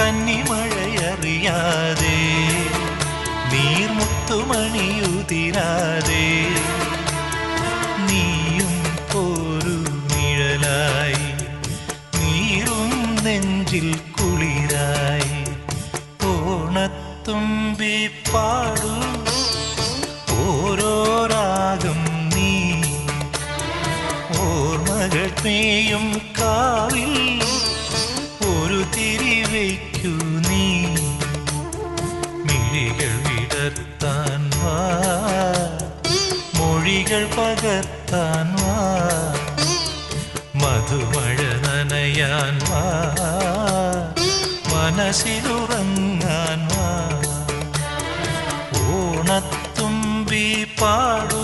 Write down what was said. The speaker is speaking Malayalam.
കന്നിമഴയറിയാതെ നീർമുത്തുമണിയുതിരാതെ നീയും ഒരു നിഴലായി നീറും നെഞ്ചിൽ കുളിരായി ഓണത്തുമ്പി പാടൂ ഓരോ രാഗം നീ ഓർമ്മകൾ നീയും കാവിൽ ഒരു തിരിവയ്ക്കു നീ മിഴികൾ വിടർത്താൻ വാ മൊഴികൾ പകർത്താൻ വാ മധുമഴ നനയാൻ വാ മനസ്സിലുറങ്ങാൻ വാ ഓണത്തുമ്പി പാടൂ